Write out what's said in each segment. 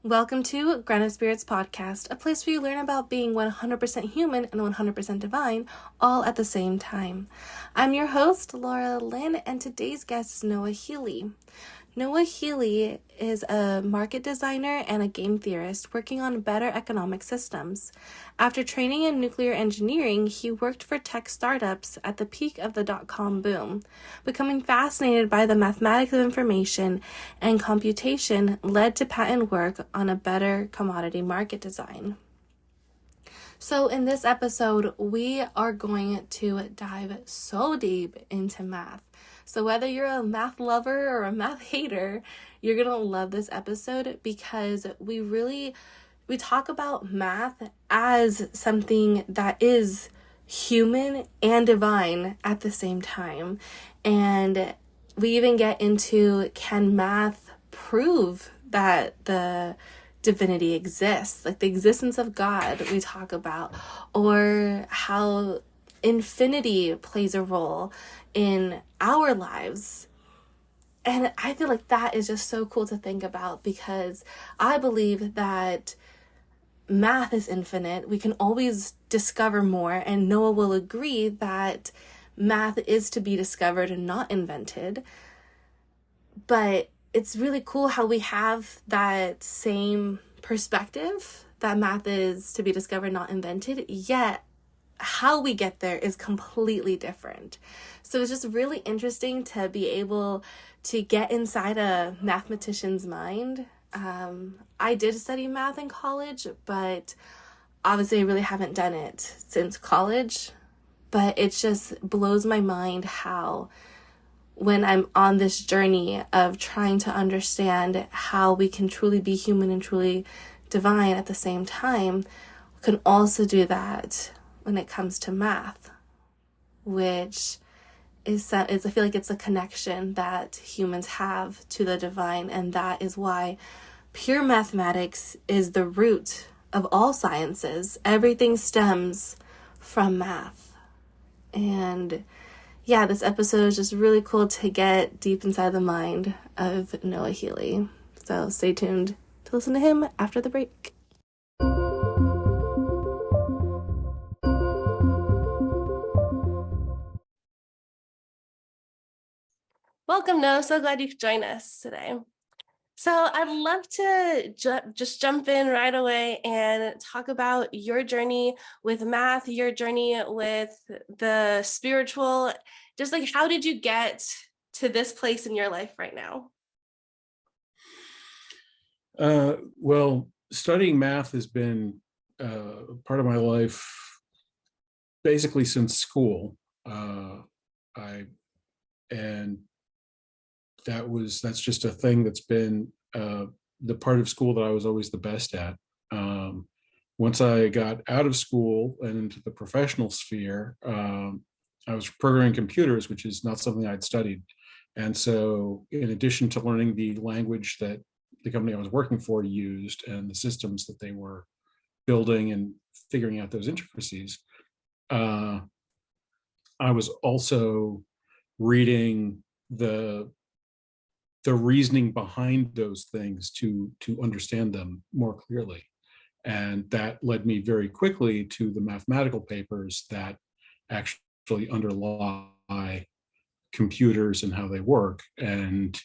Welcome to Grounded Spirits Podcast, a place where you learn about being 100% human and 100% divine, all at the same time. I'm your host, Laura Lynn, and today's guest is Noah Healy. Noah Healy is a market designer and a game theorist working on better economic systems. After training in nuclear engineering, he worked for tech startups at the peak of the dot-com boom. Becoming fascinated by the mathematics of information and computation led to patent work on a better commodity market design. So in this episode, we are going to dive so deep into math. So whether you're a math lover or a math hater, you're going to love this episode because we talk about math as something that is human and divine at the same time. And we even get into, can math prove that the divinity exists, like the existence of God we talk about, or how infinity plays a role in our lives. And I feel like that is just so cool to think about because I believe that math is infinite. We can always discover more, and Noah will agree that math is to be discovered and not invented. But it's really cool how we have that same perspective that math is to be discovered, not invented, yet how we get there is completely different. So it's just really interesting to be able to get inside a mathematician's mind. I did study math in college, but obviously I really haven't done it since college. But it just blows my mind how when I'm on this journey of trying to understand how we can truly be human and truly divine at the same time, we can also do that when it comes to math, which is I feel like it's a connection that humans have to the divine, and that is why pure mathematics is the root of all sciences. Everything stems from math. And yeah, this episode is just really cool to get deep inside the mind of Noah Healy. So stay tuned to listen to him after the break. Welcome, Noah. So glad you could join us today. So I'd love to just jump in right away and talk about your journey with math, your journey with the spiritual, just like how did you get to this place in your life right now? Well, studying math has been part of my life basically since school. And that's just a thing that's been the part of school that I was always the best at. Once I got out of school and into the professional sphere, I was programming computers, which is not something I'd studied. And so in addition to learning the language that the company I was working for used and the systems that they were building and figuring out those intricacies, I was also reading the reasoning behind those things to understand them more clearly. And that led me very quickly to the mathematical papers that actually underlie computers and how they work. And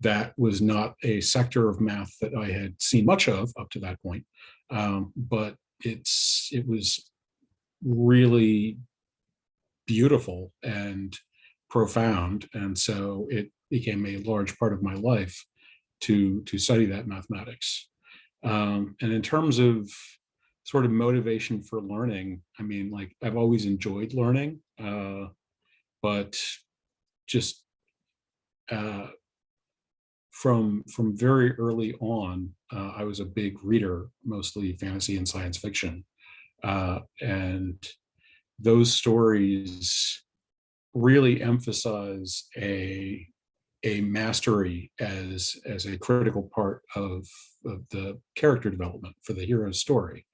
that was not a sector of math that I had seen much of up to that point. But it was really beautiful and profound. And so it became a large part of my life to study that mathematics. And in terms of sort of motivation for learning, I mean, like I've always enjoyed learning, but just from very early on, I was a big reader, mostly fantasy and science fiction, and those stories really emphasize a mastery as a critical part of the character development for the hero's story.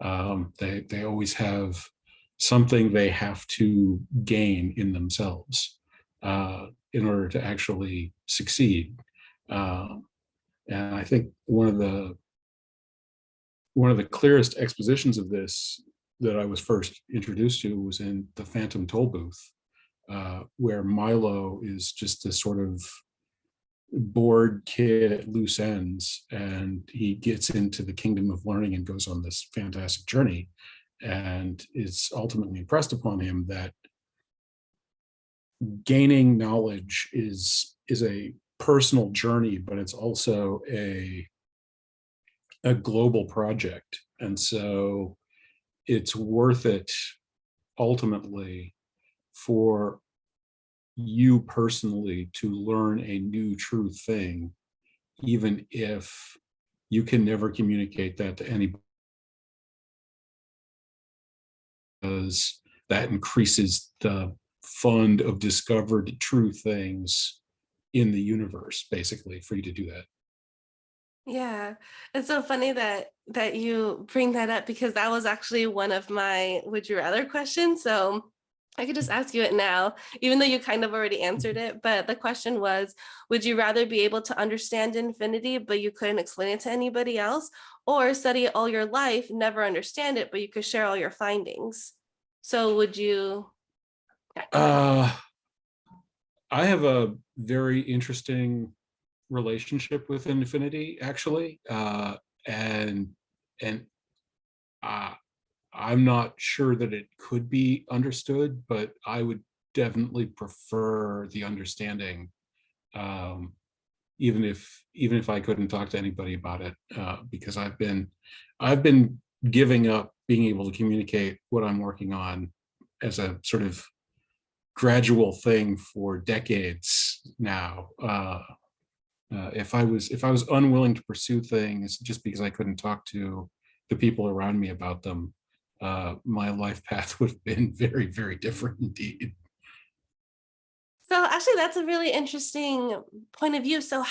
They always have something they have to gain in themselves in order to actually succeed. And I think one of the one of the clearest expositions of this that I was first introduced to was in The Phantom Toll Booth, where Milo is just this sort of bored kid at loose ends, and he gets into the kingdom of learning and goes on this fantastic journey, and it's ultimately impressed upon him that gaining knowledge is a personal journey, but it's also a global project, and so it's worth it ultimately for you personally to learn a new true thing, even if you can never communicate that to anybody, because that increases the fund of discovered true things in the universe, basically, for you to do that. Yeah, it's so funny that you bring that up because that was actually one of my would you rather questions. So I could just ask you it now, even though you kind of already answered it. But the question was, would you rather be able to understand infinity, but you couldn't explain it to anybody else, or study it all your life, never understand it, but you could share all your findings? So would you, yeah, go ahead. Uh, I have a very interesting relationship with infinity, actually, and and uh, I'm not sure that it could be understood, but I would definitely prefer the understanding, um, even if I couldn't talk to anybody about it, because I've been giving up being able to communicate what I'm working on as a sort of gradual thing for decades now. If I was unwilling to pursue things just because I couldn't talk to the people around me about them, my life path would have been very, very different indeed. So actually, that's a really interesting point of view. So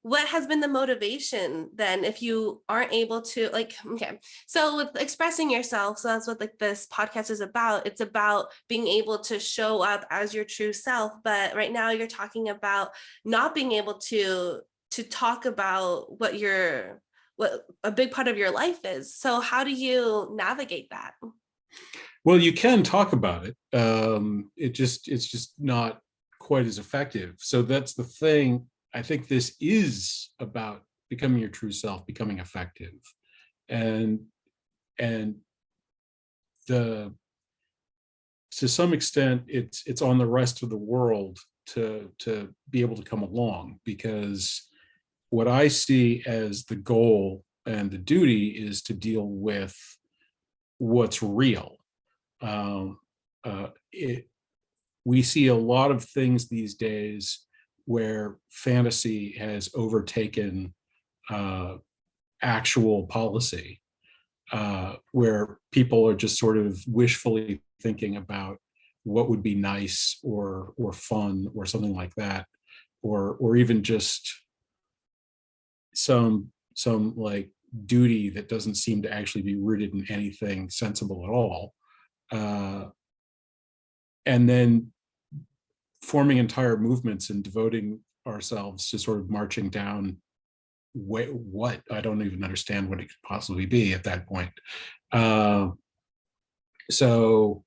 what has been the motivation then if you aren't able to like okay so with expressing yourself, so that's what like this podcast is about. It's about being able to show up as your true self, but right now you're talking about not being able to talk about what a big part of your life is. So how do you navigate that? Well, you can talk about it. It's just not quite as effective. So that's the thing. I think this is about becoming your true self, becoming effective, and and the to some extent it's on the rest of the world to be able to come along, because what I see as the goal and the duty is to deal with what's real. Um, we see a lot of things these days where fantasy has overtaken uh, actual policy, where people are just sort of wishfully thinking about what would be nice or fun or something like that, or even just some like duty that doesn't seem to actually be rooted in anything sensible at all, uh, and then forming entire movements and devoting ourselves to sort of marching down what I don't even understand what it could possibly be at that point. Uh, so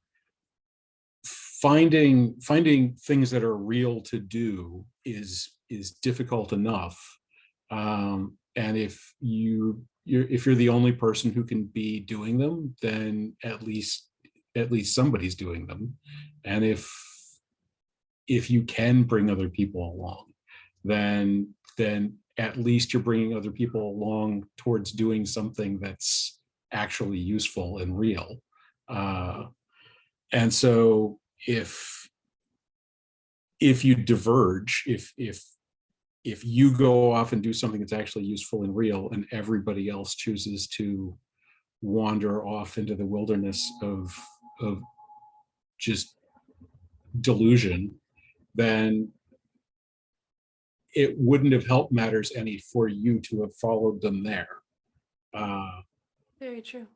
finding things that are real to do is difficult enough, and if you're the only person who can be doing them, then at least somebody's doing them, and if you can bring other people along, then at least you're bringing other people along towards doing something that's actually useful and real. uh, and so if you diverge, if you go off and do something that's actually useful and real, and everybody else chooses to wander off into the wilderness of just delusion, then it wouldn't have helped matters any for you to have followed them there. Uh, Very true.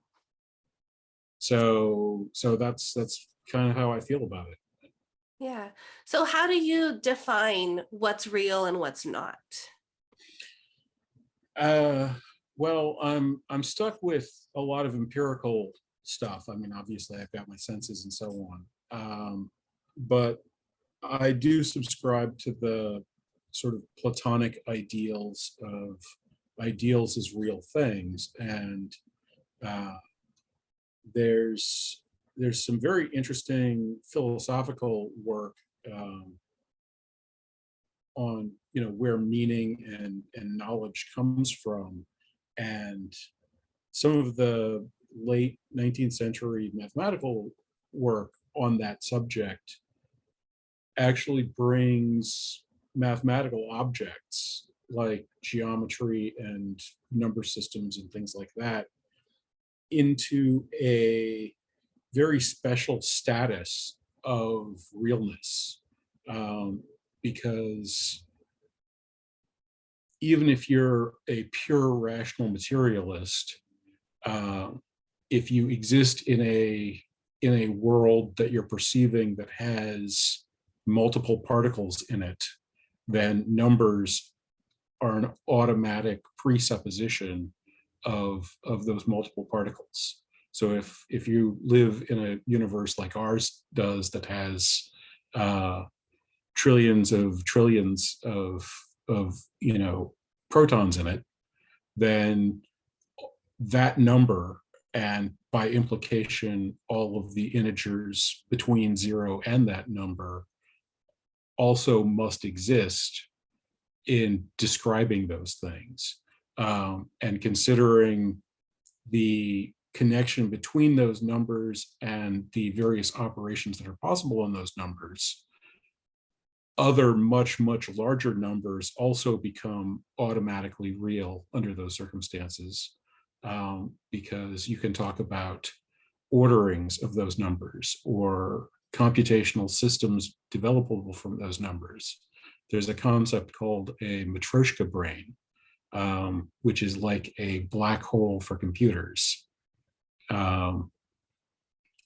so that's kind of how I feel about it. Yeah. So how do you define what's real and what's not? Uh, Well, I'm stuck with a lot of empirical stuff. I mean, obviously, I've got my senses and so on, but I do subscribe to the sort of Platonic ideals as real things, and uh, there's there's some very interesting philosophical work um, on where meaning and knowledge comes from, and some of the late 19th century mathematical work on that subject actually brings mathematical objects like geometry and number systems and things like that into a very special status of realness. Um, because even if you're a pure rational materialist, uh, if you exist in a world that you're perceiving that has multiple particles in it, then numbers are an automatic presupposition of those multiple particles. So if you live in a universe like ours does that has trillions of protons in it, then that number, and by implication all of the integers between 0 and that number, also must exist in describing those things, and considering the connection between those numbers and the various operations that are possible in those numbers. Other much larger numbers also become automatically real under those circumstances, because you can talk about orderings of those numbers or computational systems developable from those numbers. There's a concept called a Matryoshka brain, which is like a black hole for computers.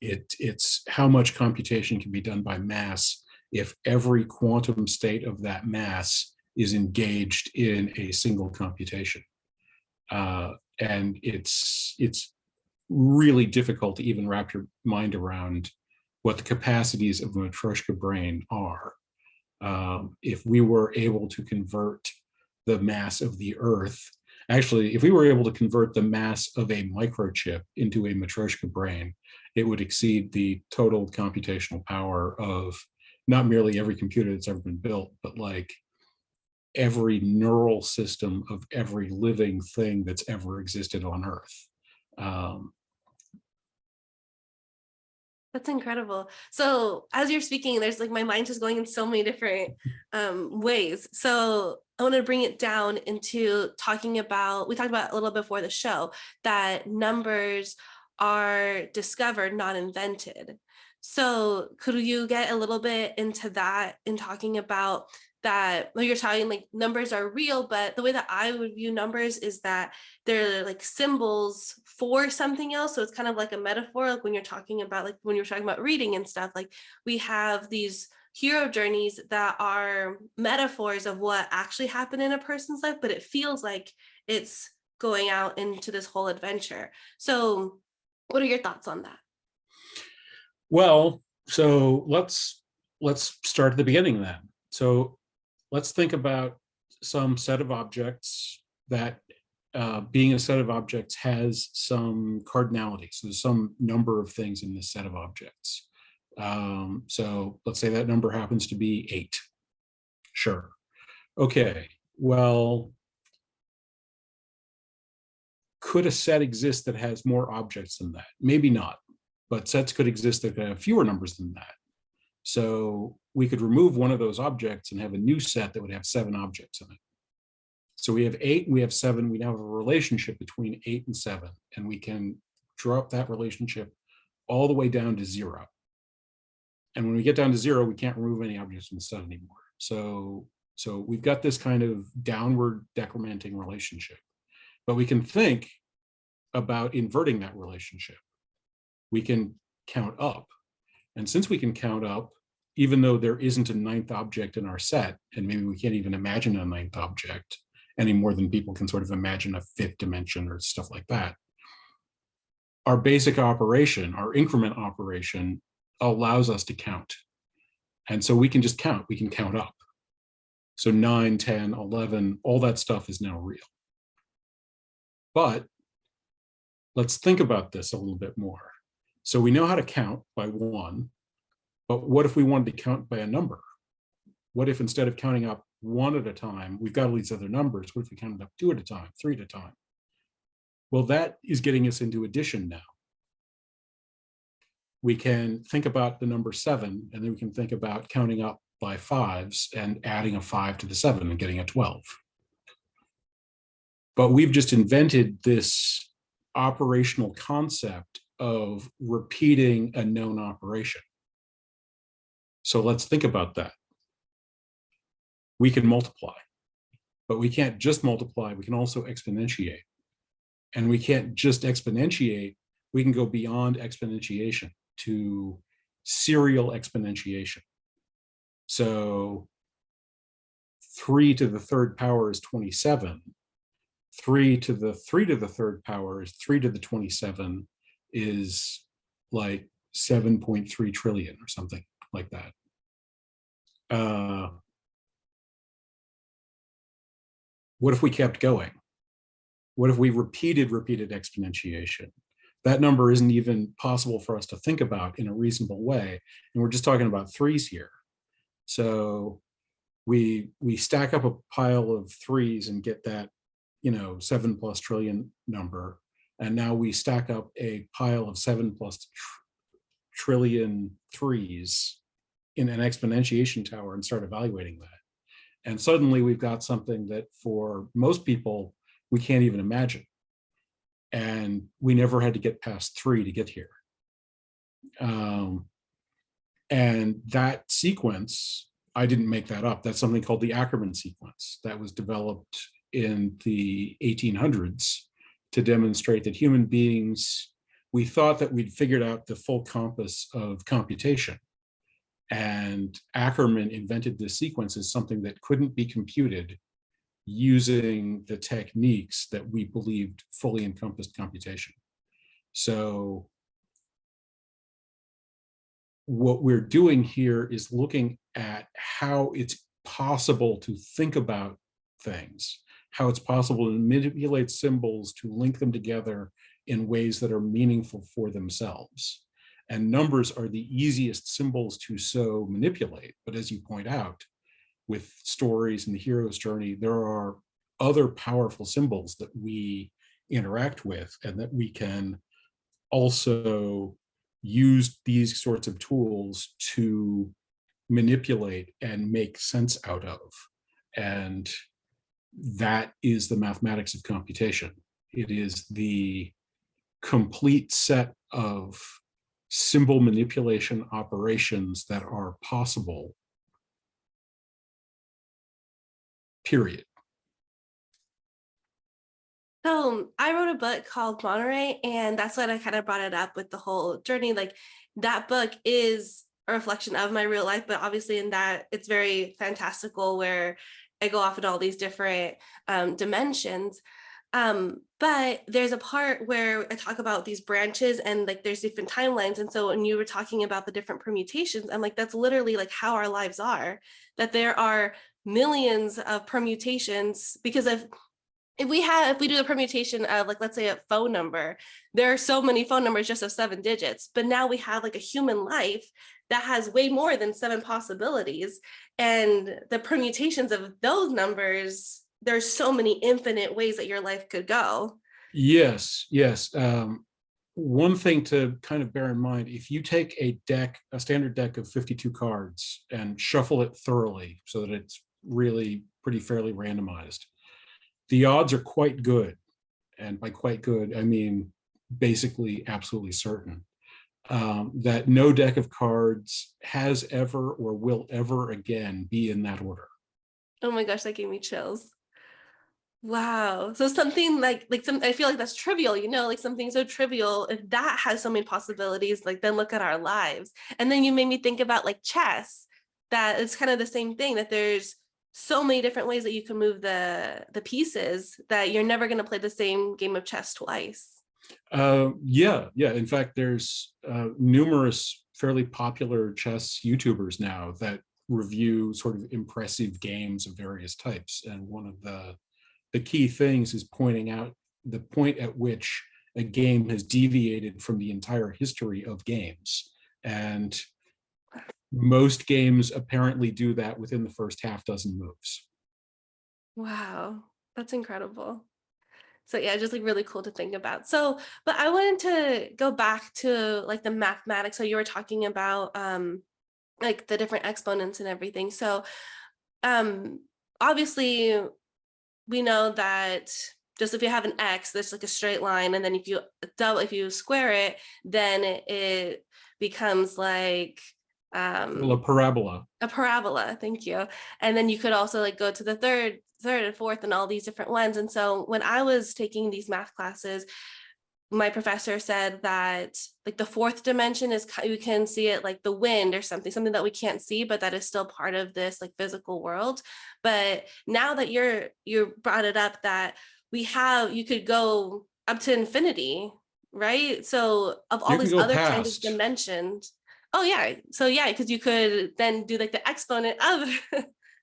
It's how much computation can be done by mass if every quantum state of that mass is engaged in a single computation. And it's really difficult to even wrap your mind around what the capacities of a Matryoshka brain are. If we were able to convert the mass of the Earth, actually, if we were able to convert the mass of a microchip into a Matryoshka brain, it would exceed the total computational power of not merely every computer that's ever been built, but like every neural system of every living thing that's ever existed on Earth. Um, That's incredible. So as you're speaking, there's like my mind just going in so many different ways. So I want to bring it down into talking about, we talked about a little before the show, that numbers are discovered, not invented. So could you get a little bit into that in talking about that? Well, you're talking like numbers are real, but the way that I would view numbers is that they're like symbols for something else. So it's kind of like a metaphor, like when you're talking about, like when you're talking about reading and stuff, like we have these hero journeys that are metaphors of what actually happened in a person's life, but it feels like it's going out into this whole adventure. So what are your thoughts on that? well, so let's start at the beginning then. So let's think about some set of objects that, being a set of objects, has some cardinality. So there's some number of things in this set of objects. So let's say that number happens to be 8. Sure. Okay. Well, could a set exist that has more objects than that? Maybe not, but sets could exist that have fewer numbers than that. So we could remove one of those objects and have a new set that would have 7 objects in it. So we have 8 and we have 7. We now have a relationship between 8 and 7, and we can draw up that relationship all the way down to 0. And when we get down to 0, we can't remove any objects from the set anymore. So we've got this kind of downward decrementing relationship. But we can think about inverting that relationship. We can count up. And since we can count up, even though there isn't a 9th object in our set, and maybe we can't even imagine a 9th object, any more than people can sort of imagine a fifth dimension or stuff like that. Our basic operation, our increment operation, allows us to count. And so we can just count, we can count up. So 9, 10, 11, all that stuff is now real. But let's think about this a little bit more. So we know how to count by 1, but what if we wanted to count by a number? What if instead of counting up 1 at a time, we've got all these other numbers? What if we counted up 2 at a time, 3 at a time? Well, that is getting us into addition now. We can think about the number 7, and then we can think about counting up by 5s and adding a 5 to the 7 and getting a 12. But we've just invented this operational concept of repeating a known operation. So let's think about that. We can multiply, but we can't just multiply, we can also exponentiate. And we can't just exponentiate, we can go beyond exponentiation to serial exponentiation. So 3 to the third power is 27. 3 to the third power is 3 to the 27 is like 7.3 trillion or something like that. What if we kept going? What if we repeated exponentiation? That number isn't even possible for us to think about in a reasonable way. And we're just talking about 3s here. So we stack up a pile of 3s and get that, 7+ trillion number. And now we stack up a pile of 7+ trillion 3s in an exponentiation tower and start evaluating that. And suddenly we've got something that for most people, we can't even imagine. And we never had to get past 3 to get here. And that sequence, I didn't make that up. That's something called the Ackermann sequence that was developed in the 1800s to demonstrate that human beings, we thought that we'd figured out the full compass of computation. And Ackermann invented this sequence as something that couldn't be computed using the techniques that we believed fully encompassed computation. So what we're doing here is looking at how it's possible to think about things, how it's possible to manipulate symbols to link them together in ways that are meaningful for themselves. And numbers are the easiest symbols to so manipulate. But as you point out, with stories and the hero's journey, there are other powerful symbols that we interact with and that we can also use these sorts of tools to manipulate and make sense out of. And that is the mathematics of computation. It is the complete set of symbol manipulation operations that are possible, period. So I wrote a book called Monterey, and that's when I kind of brought it up with the whole journey. Like, that book is a reflection of my real life, but obviously in that it's very fantastical, where I go off in all these different dimensions. But there's a part where I talk about these branches and like there's different timelines. And so when you were talking about the different permutations, I'm like, that's literally like how our lives are, that there are millions of permutations. Because if we do a permutation of, like, let's say a phone number, there are so many phone numbers just of 7 digits, but now we have like a human life that has way more than 7 possibilities. And the permutations of those numbers, there's so many infinite ways that your life could go. Yes. One thing to kind of bear in mind, if you take a standard deck of 52 cards and shuffle it thoroughly so that it's really pretty fairly randomized, the odds are quite good. And by quite good, I mean basically absolutely certain that no deck of cards has ever or will ever again be in that order. Oh my gosh, that gave me chills. Wow. So something like some, I feel like that's trivial, like something so trivial, if that has so many possibilities, like then look at our lives. And then you made me think about like chess, that it's kind of the same thing, that there's so many different ways that you can move the pieces that you're never going to play the same game of chess twice. Yeah. In fact, there's numerous fairly popular chess YouTubers now that review sort of impressive games of various types. And one of the key things is pointing out the point at which a game has deviated from the entire history of games. And most games apparently do that within the first half dozen moves. Wow, that's incredible. So yeah, just like really cool to think about. So, but I wanted to go back to like the mathematics. So you were talking about like the different exponents and everything. So um obviously we know that just if you have an x, there's like a straight line, and then if you square it, then it becomes like Well, a parabola. a parabola. Thank you. And then you could also like go to the third and fourth and all these different ones. And so when I was taking these math classes, my professor said that like the fourth dimension is, you can see it like the wind or something that we can't see, but that is still part of this like physical world. But now that you brought it up, that you could go up to infinity, right? So of all You can these go other kinds of past. dimensions. Oh yeah, so yeah, because you could then do like the exponent of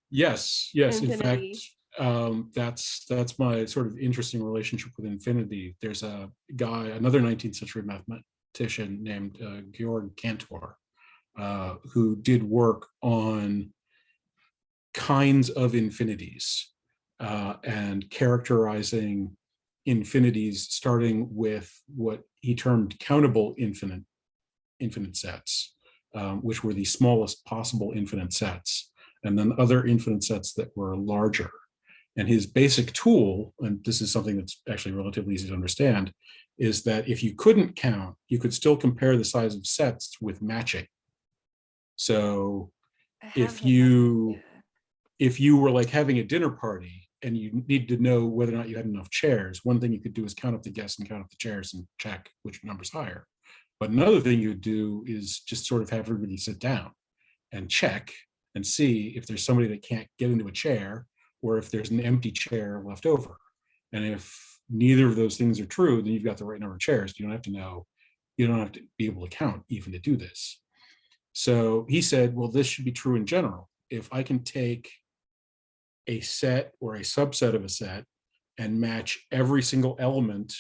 Yes. In fact, infinity. that's my sort of interesting relationship with infinity. There's a guy, another 19th century mathematician named Georg Cantor, who did work on kinds of infinities and characterizing infinities, starting with what he termed countable infinite sets, which were the smallest possible infinite sets, and then other infinite sets that were larger. And his basic tool, and this is something that's actually relatively easy to understand, is that if you couldn't count, you could still compare the size of sets with matching. So I have if heard that. you Yeah. if you were like having a dinner party and you need to know whether or not you had enough chairs, one thing you could do is count up the guests and count up the chairs and check which number's higher. But another thing you would do is just sort of have everybody sit down and check and see if there's somebody that can't get into a chair or if there's an empty chair left over. And if neither of those things are true, then you've got the right number of chairs. You don't have to know, you don't have to be able to count even to do this. So he said, well, this should be true in general. If I can take a set or a subset of a set and match every single element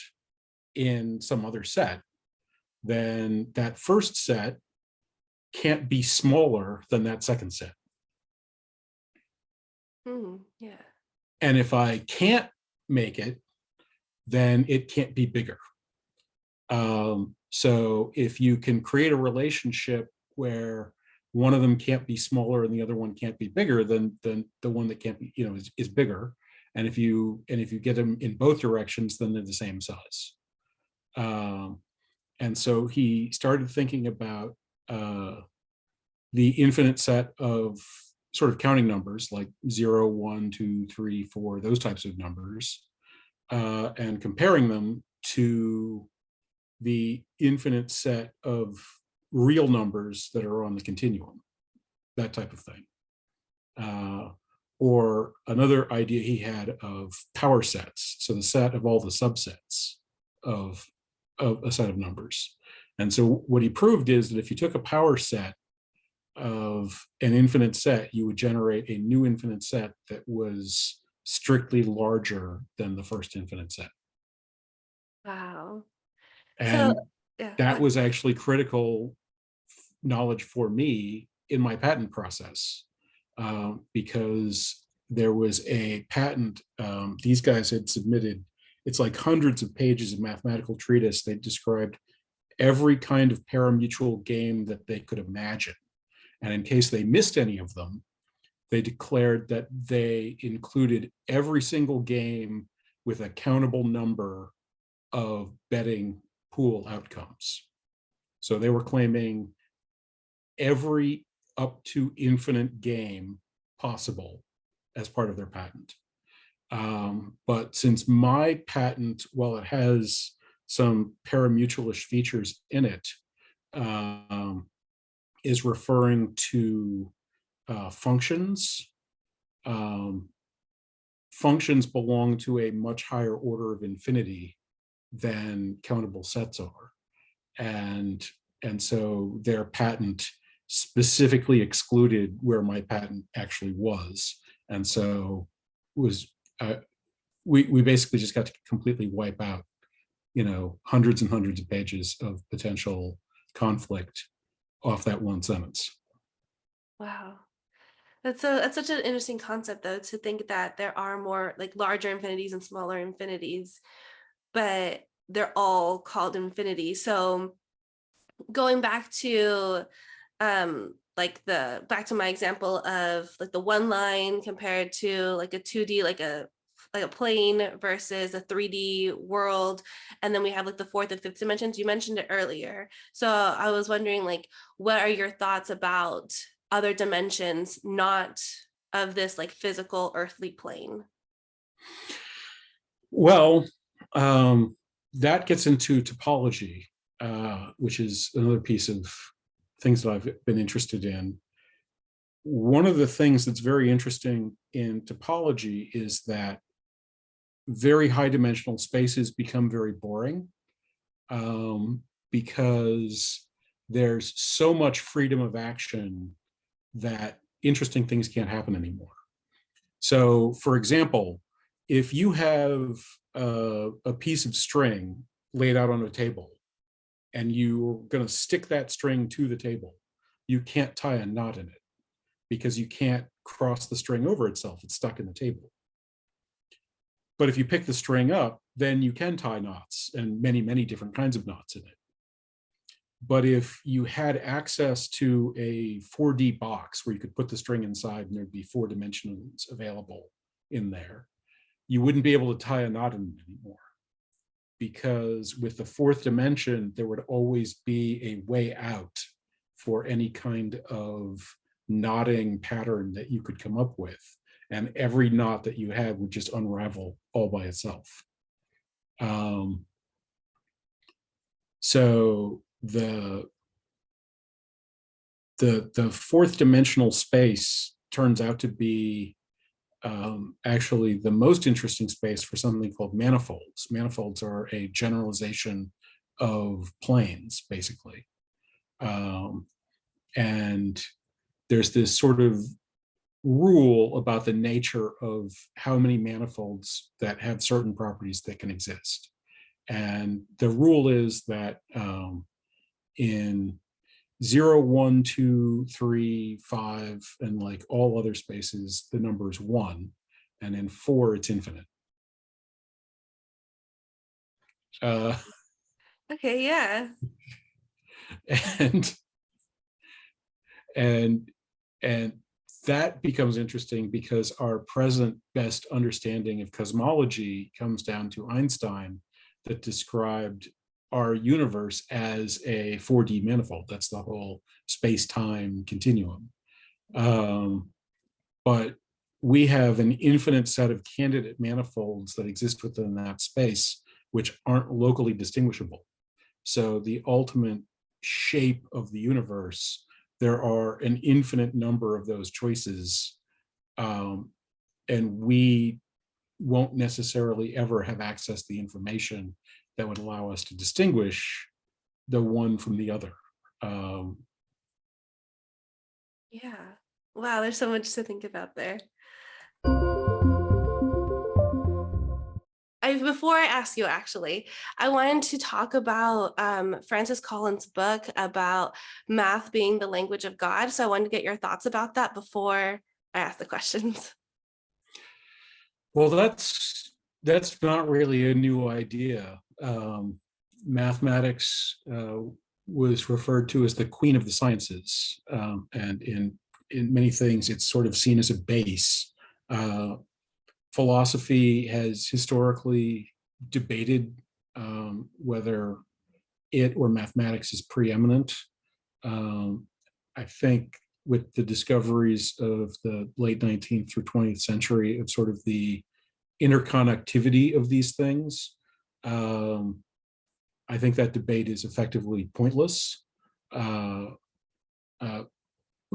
in some other set, then that first set can't be smaller than that second set. Yeah. And if I can't make it, then it can't be bigger. So if you can create a relationship where one of them can't be smaller and the other one can't be bigger, then the one that can't be, is bigger. And if you get them in both directions, then they're the same size. And so he started thinking about the infinite set of sort of counting numbers like 0, 1, 2, 3, 4, those types of numbers, and comparing them to the infinite set of real numbers that are on the continuum, that type of thing. Or another idea he had of power sets, so the set of all the subsets of a set of numbers. And so what he proved is that if you took a power set of an infinite set, you would generate a new infinite set that was strictly larger than the first infinite set. Wow. So And yeah. that was actually critical knowledge for me in my patent process, because there was a patent these guys had submitted. It's like hundreds of pages of mathematical treatise. They described every kind of parimutuel game that they could imagine. And in case they missed any of them, they declared that they included every single game with a countable number of betting pool outcomes. So they were claiming every up to infinite game possible as part of their patent. But since my patent, while it has some parimutuelish features in it, is referring to functions functions belong to a much higher order of infinity than countable sets are. And so their patent specifically excluded where my patent actually was. And so was we basically just got to completely wipe out, hundreds and hundreds of pages of potential conflict off that one sentence. Wow. That's such an interesting concept, though, to think that there are more like larger infinities and smaller infinities, but they're all called infinity. So going back to back to my example of like the one line compared to like a 2D, like a plane versus a 3D world, and then we have like the fourth and fifth dimensions. You mentioned it earlier, so I was wondering, like, what are your thoughts about other dimensions, not of this like physical earthly plane? Well, that gets into topology, which is another piece of things that I've been interested in. One of the things that's very interesting in topology is that very high dimensional spaces become very boring, because there's so much freedom of action that interesting things can't happen anymore. So, for example, if you have a piece of string laid out on a table and you're going to stick that string to the table, you can't tie a knot in it because you can't cross the string over itself. It's stuck in the table. But if you pick the string up, then you can tie knots, and many, many different kinds of knots in it. But if you had access to a 4D box where you could put the string inside and there'd be 4 dimensions available in there, you wouldn't be able to tie a knot in it anymore. Because with the 4th dimension, there would always be a way out for any kind of knotting pattern that you could come up with. And every knot that you had would just unravel all by itself. So the 4th dimensional space turns out to be actually the most interesting space for something called manifolds. Manifolds are a generalization of planes, basically. And there's this sort of rule about the nature of how many manifolds that have certain properties that can exist. And the rule is that in 0, 1, 2, 3, 5, and like all other spaces, the number is 1. And in 4, it's infinite. Okay, yeah. And and and that becomes interesting because our present best understanding of cosmology comes down to Einstein, that described our universe as a 4D manifold. That's the whole space-time continuum. But we have an infinite set of candidate manifolds that exist within that space, which aren't locally distinguishable. So the ultimate shape of the universe, there are an infinite number of those choices, and we won't necessarily ever have access to the information that would allow us to distinguish the one from the other. Yeah. Wow, there's so much to think about there. Before I ask you, actually, I wanted to talk about Francis Collins' book about math being the language of God. So I wanted to get your thoughts about that before I ask the questions. Well, that's not really a new idea. Mathematics was referred to as the queen of the sciences, and in many things, it's sort of seen as a base. Philosophy has historically debated whether it or mathematics is preeminent. I think with the discoveries of the late 19th through 20th century of sort of the interconnectivity of these things, I think that debate is effectively pointless.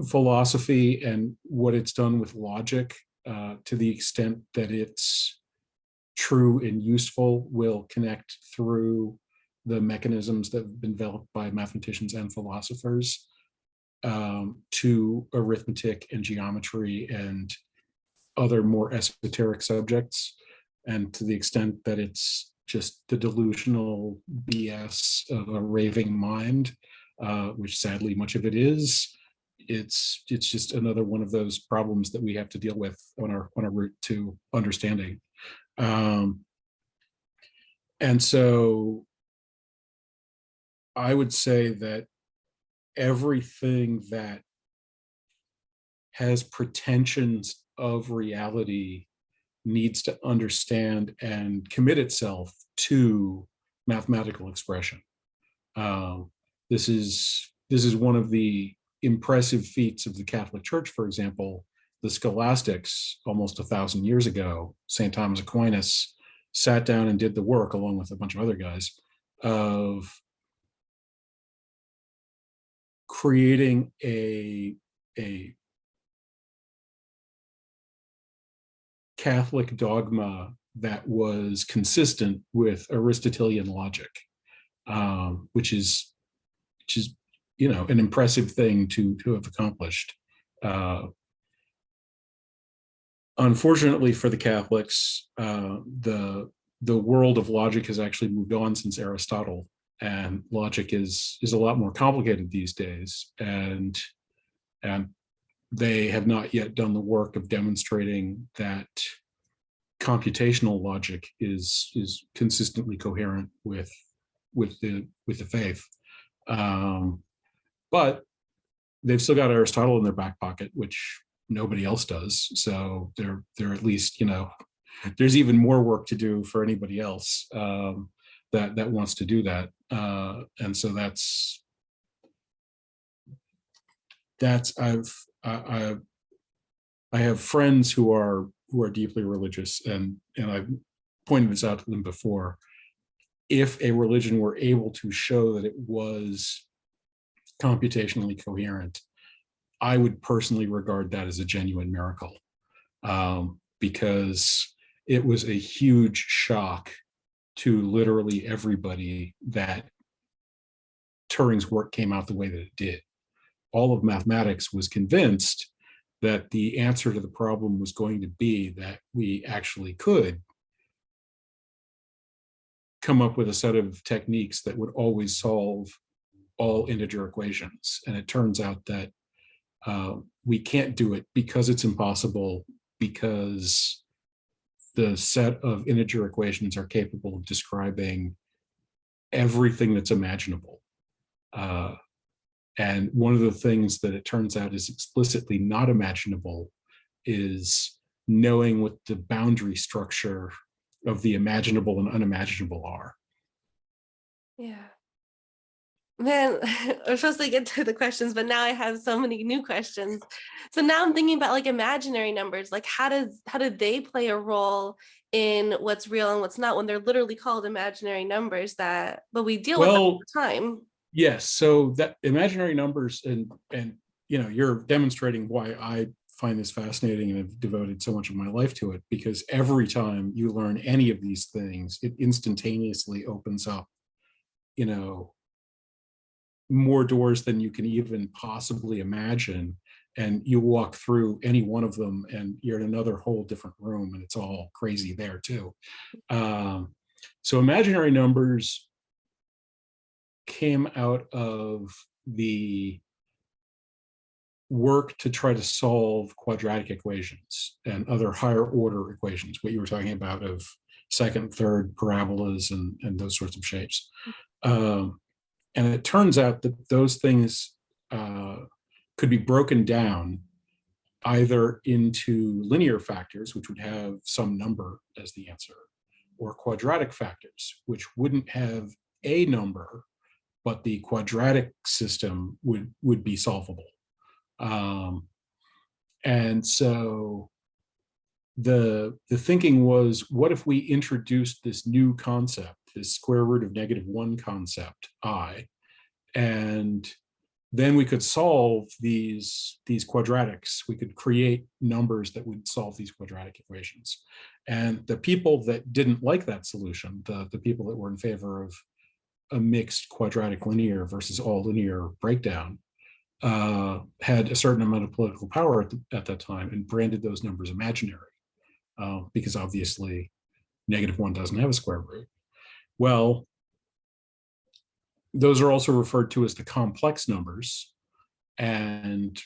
Philosophy and what it's done with logic to the extent that it's true and useful, will connect through the mechanisms that have been developed by mathematicians and philosophers to arithmetic and geometry and other more esoteric subjects. And to the extent that it's just the delusional BS of a raving mind, which sadly much of it is, it's just another one of those problems that we have to deal with on our route to understanding. And so I would say that everything that has pretensions of reality needs to understand and commit itself to mathematical expression. This is one of the impressive feats of the Catholic Church, for example. The scholastics, almost 1,000 years ago, St. Thomas Aquinas sat down and did the work, along with a bunch of other guys, of creating a Catholic dogma that was consistent with Aristotelian logic, which is an impressive thing to have accomplished. Unfortunately for the Catholics, the world of logic has actually moved on since Aristotle, and logic is a lot more complicated these days, and they have not yet done the work of demonstrating that computational logic is consistently coherent with the faith. But they've still got Aristotle in their back pocket, which nobody else does. So they're at least, there's even more work to do for anybody else that wants to do that. And so I have friends who are deeply religious, and I've pointed this out to them before. If a religion were able to show that it was computationally coherent, I would personally regard that as a genuine miracle, because it was a huge shock to literally everybody that Turing's work came out the way that it did. All of mathematics was convinced that the answer to the problem was going to be that we actually could come up with a set of techniques that would always solve all integer equations. And it turns out that we can't do it because it's impossible, because the set of integer equations are capable of describing everything that's imaginable. And one of the things that it turns out is explicitly not imaginable is knowing what the boundary structure of the imaginable and unimaginable are. Yeah. Man, we're supposed to get to the questions, but now I have so many new questions. So now I'm thinking about like imaginary numbers, like how did they play a role in what's real and what's not, when they're literally called imaginary numbers, but we deal with them all the time. Yes, so that imaginary numbers, and you're demonstrating why I find this fascinating and have devoted so much of my life to it, because every time you learn any of these things, it instantaneously opens up, more doors than you can even possibly imagine. And you walk through any one of them and you're in another whole different room, and it's all crazy there too. So imaginary numbers came out of the work to try to solve quadratic equations and other higher order equations, what you were talking about of second, third parabolas and those sorts of shapes. And it turns out that those things could be broken down either into linear factors, which would have some number as the answer, or quadratic factors, which wouldn't have a number, but the quadratic system would be solvable. And so the thinking was, what if we introduced this new concept, this square root of -1 concept, I, and then we could solve these quadratics. We could create numbers that would solve these quadratic equations. And the people that didn't like that solution, the people that were in favor of a mixed quadratic linear versus all linear breakdown, had a certain amount of political power at that time and branded those numbers imaginary, because obviously -1 doesn't have a square root. Well, those are also referred to as the complex numbers. And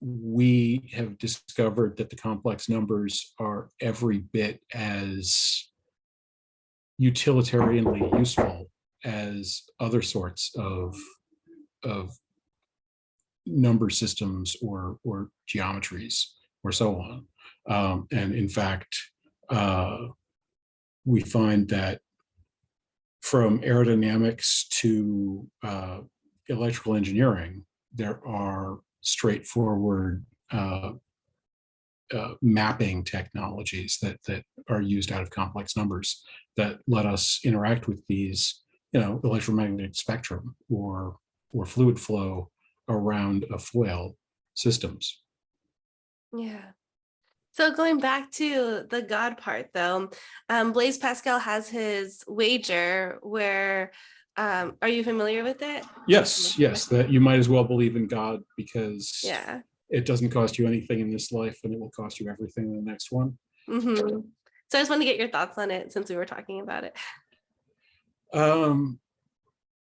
we have discovered that the complex numbers are every bit as utilitarianly useful as other sorts of number systems or geometries or so on. And in fact, we find that from aerodynamics to electrical engineering, there are straightforward mapping technologies that are used out of complex numbers that let us interact with these, electromagnetic spectrum or fluid flow around a foil systems. Yeah. So going back to the God part, though, Blaise Pascal has his wager where, are you familiar with it? Yes, that you might as well believe in God because Yeah. it doesn't cost you anything in this life and it will cost you everything in the next one. Mm-hmm. So I just want to get your thoughts on it since we were talking about it.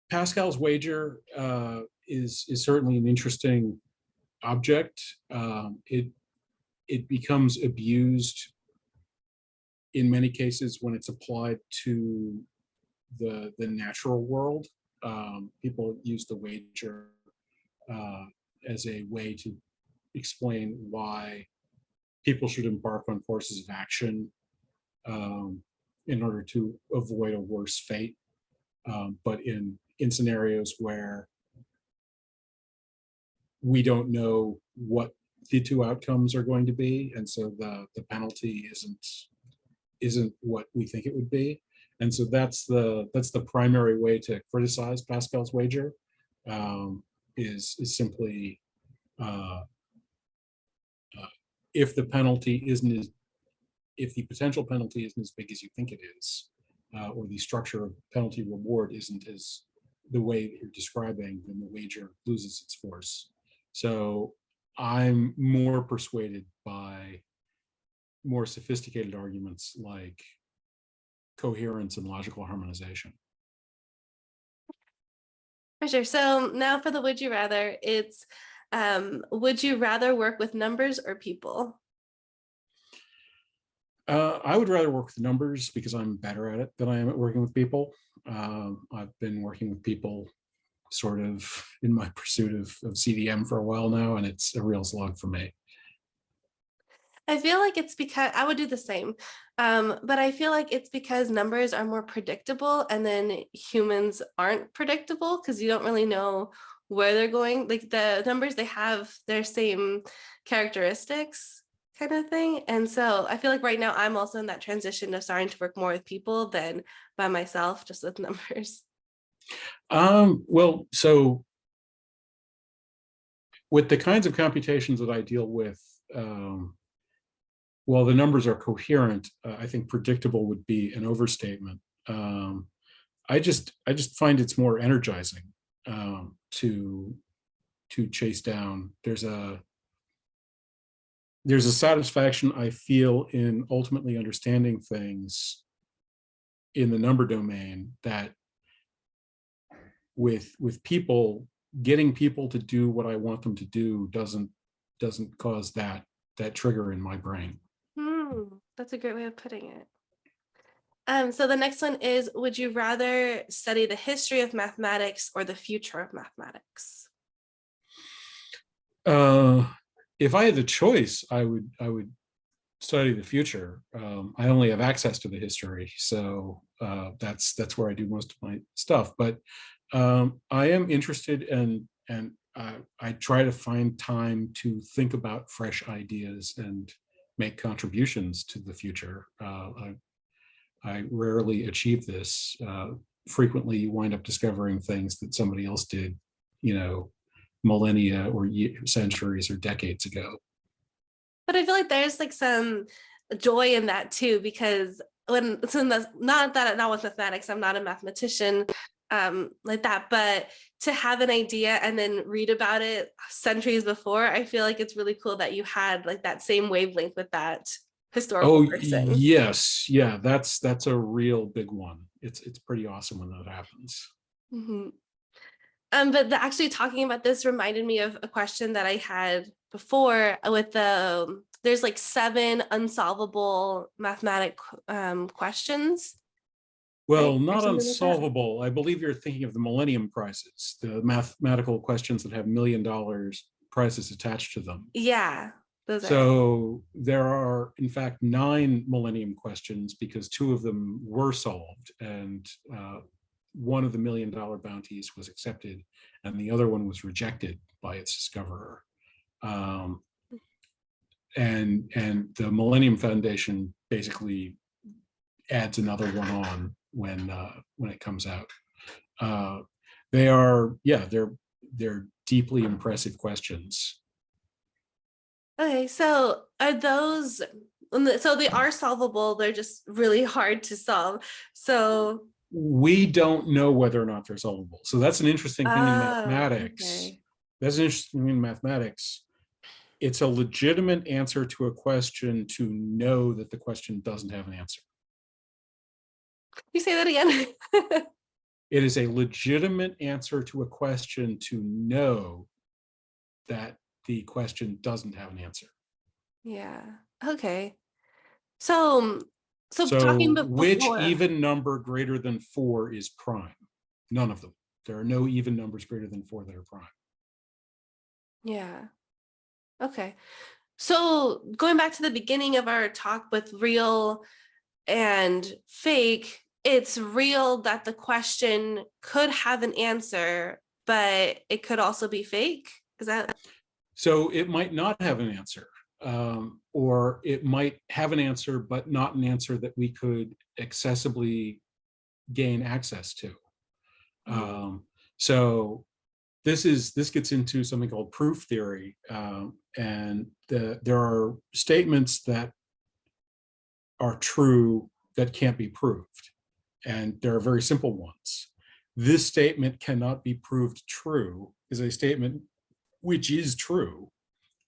Pascal's wager is certainly an interesting object. It becomes abused in many cases when it's applied to the natural world. People use the wager as a way to explain why people should embark on courses of action in order to avoid a worse fate. But in scenarios where we don't know what the two outcomes are going to be, and so the penalty isn't what we think it would be. And so that's the primary way to criticize Pascal's wager, is simply uh, if the penalty isn't as, if the potential penalty isn't as big as you think it is, or the structure of penalty reward isn't as the way that you're describing, then the wager loses its force. So I'm more persuaded by more sophisticated arguments like coherence and logical harmonization. For sure. So now for the would you rather, it's would you rather work with numbers or people? I would rather work with numbers because I'm better at it than I am at working with people. I've been working with people sort of in my pursuit of CDM for a while now, and it's a real slog for me. I feel like it's because I would do the same. But I feel like it's because numbers are more predictable and then humans aren't predictable because you don't really know where they're going. Like the numbers, they have their same characteristics kind of thing. And so I feel like right now I'm also in that transition of starting to work more with people than by myself, just with numbers. Well, so with the kinds of computations that I deal with, while the numbers are coherent, I think predictable would be an overstatement. I just find it's more energizing to chase down. There's a satisfaction I feel in ultimately understanding things in the number domain that with people, getting people to do what I want them to do doesn't cause that trigger in my brain. That's a great way of putting it. So the next one is, would you rather study the history of mathematics or the future of mathematics? If I had the choice, I would study the future. I only have access to the history, so that's where I do most of my stuff. But I am interested and I try to find time to think about fresh ideas and make contributions to the future. I rarely achieve this. Frequently, you wind up discovering things that somebody else did, you know, millennia or centuries or decades ago. But I feel like there's like some joy in that too, because not with mathematics, I'm not a mathematician like that, but to have an idea and then read about it centuries before, I feel like it's really cool that you had like that same wavelength with that historical Oh person. yes, yeah, that's a real big one. It's pretty awesome when that happens. Mm-hmm. Actually talking about this reminded me of a question that I had before with there's like 7 unsolvable mathematic questions, right? Well, Or not something like that. unsolvable. I believe you're thinking of the Millennium Prizes, the mathematical questions that have $1 million prizes attached to them. Yeah, those are it. So there are, in fact, 9 Millennium questions because 2 of them were solved, and one of the $1 million bounties was accepted, and the other one was rejected by its discoverer. Um, and the Millennium Foundation basically adds another one on when it comes out. Uh, they are, yeah, they're deeply impressive questions. Okay, so are those so they are solvable, they're just really hard to solve. So We don't know whether or not they're solvable. So that's an interesting thing in mathematics. okay. That's an interesting thing in mathematics. It's a legitimate answer to a question to know that the question doesn't have an answer. You say that again? It is a legitimate answer to a question to know that the question doesn't have an answer. Yeah. Okay. So so talking So which before. even number greater than 4 is prime? None of them. There are no even numbers greater than 4 that are prime. Yeah. Okay. So going back to the beginning of our talk with real and fake, it's real that the question could have an answer, but it could also be fake. Is that? So it might not have an answer, or it might have an answer, but not an answer that we could accessibly gain access to. Mhm. So this gets into something called proof theory, and there are statements that are true that can't be proved, and there are very simple ones. This statement cannot be proved true is a statement which is true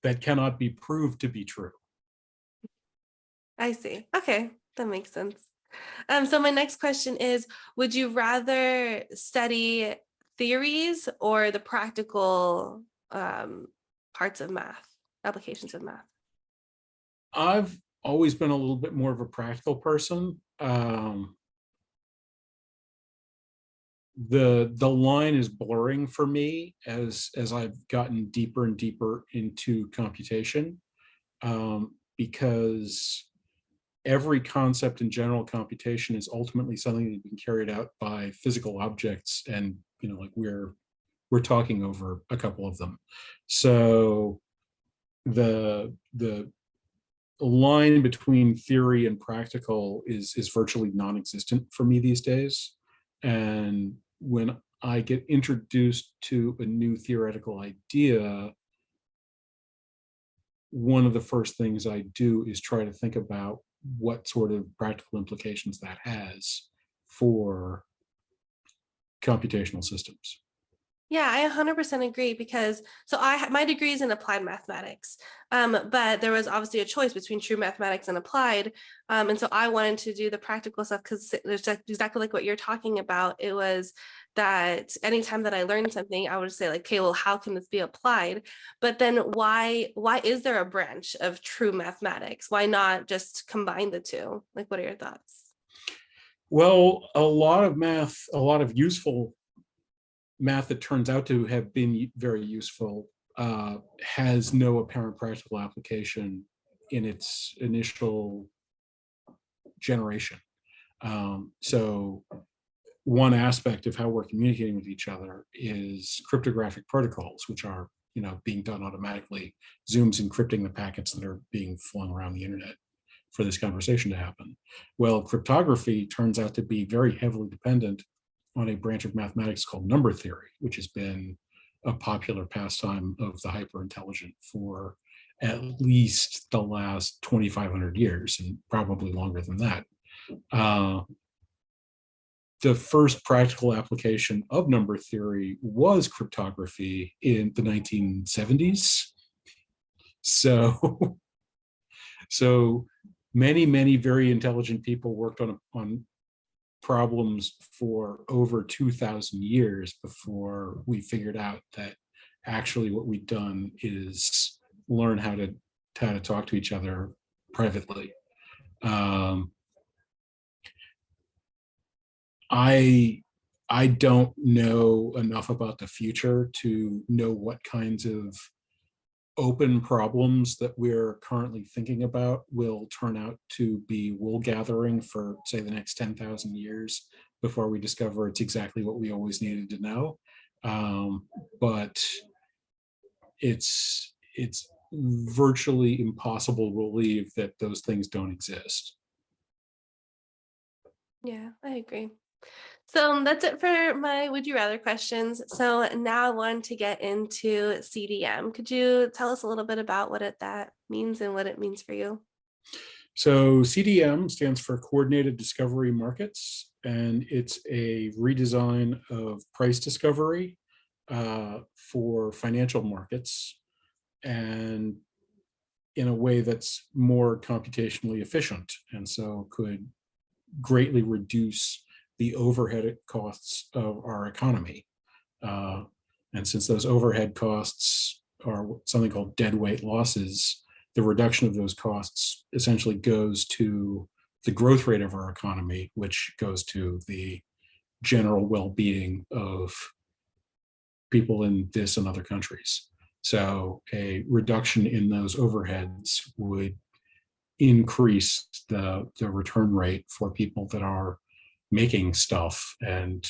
that cannot be proved to be true. I see. Okay, that makes sense. So my next question is, would you rather study theories or the practical parts of math, applications of math? I've always been a little bit more of a practical person. The line is blurring for me as I've gotten deeper and deeper into computation, because every concept in general computation is ultimately something that's been carried out by physical objects, and like we're talking over a couple of them. So the line between theory and practical is virtually non-existent for me these days. And when I get introduced to a new theoretical idea, one of the first things I do is try to think about what sort of practical implications that has for computational systems. Yeah, I 100% agree because my degree is in applied mathematics, but there was obviously a choice between true mathematics and applied, and so I wanted to do the practical stuff because there's exactly like what you're talking about. It was that anytime that I learned something, I would say like, okay, well, how can this be applied? But then why is there a branch of true mathematics? Why not just combine the two? Like, what are your thoughts? Well, a lot of useful math that turns out to have been very useful has no apparent practical application in its initial generation. So one aspect of how we're communicating with each other is cryptographic protocols, which are being done automatically. Zoom's encrypting the packets that are being flung around the internet for this conversation to happen. Well, cryptography turns out to be very heavily dependent on a branch of mathematics called number theory, which has been a popular pastime of the hyper intelligent for at least the last 2,500 years, and probably longer than that. The first practical application of number theory was cryptography in the 1970s. So, so many very intelligent people worked on problems for over 2,000 years before we figured out that actually what we'd done is learn how to talk to each other privately. I don't know enough about the future to know what kinds of open problems that we're currently thinking about will turn out to be wool gathering for, say, the next 10,000 years before we discover it's exactly what we always needed to know. But it's virtually impossible to believe that those things don't exist. Yeah, I agree. So that's it for my would you rather questions. So now I want to get into CDM. Could you tell us a little bit about what that means and what it means for you? So CDM stands for Coordinated Discovery Markets, and it's a redesign of price discovery for financial markets, and in a way that's more computationally efficient, and so could greatly reduce the overhead costs of our economy. And since those overhead costs are something called deadweight losses, the reduction of those costs essentially goes to the growth rate of our economy, which goes to the general well-being of people in this and other countries. So a reduction in those overheads would increase the return rate for people that are making stuff and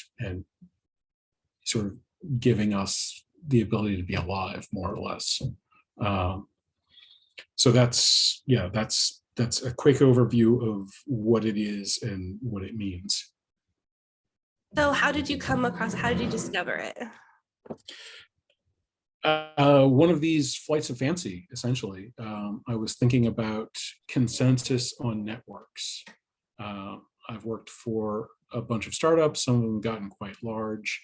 sort of giving us the ability to be alive, more or less. So that's a quick overview of what it is and what it means. So how did you come across, how did you discover it? One of these flights of fancy, essentially. I was thinking about consensus on networks. I've worked for a bunch of startups, some of them gotten quite large.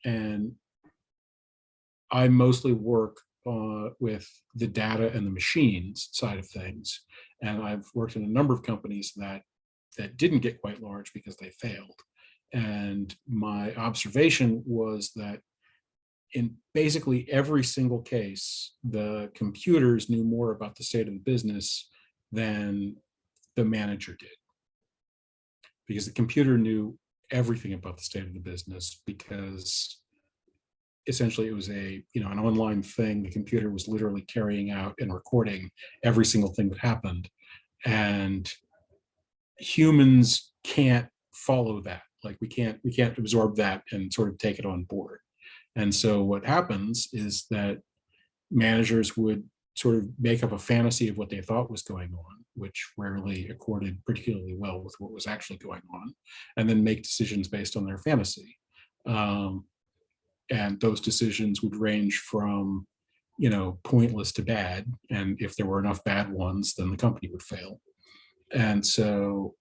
And I mostly work with the data and the machines side of things. And I've worked in a number of companies that didn't get quite large because they failed. And my observation was that in basically every single case, the computers knew more about the state of the business than the manager did. Because the computer knew everything about the state of the business, because essentially it was an online thing. The computer was literally carrying out and recording every single thing that happened. And humans can't follow that. Like we can't absorb that and sort of take it on board. And so what happens is that managers would sort of make up a fantasy of what they thought was going on, which rarely accorded particularly well with what was actually going on, and then make decisions based on their fantasy. And those decisions would range from, pointless to bad. And if there were enough bad ones, then the company would fail. And so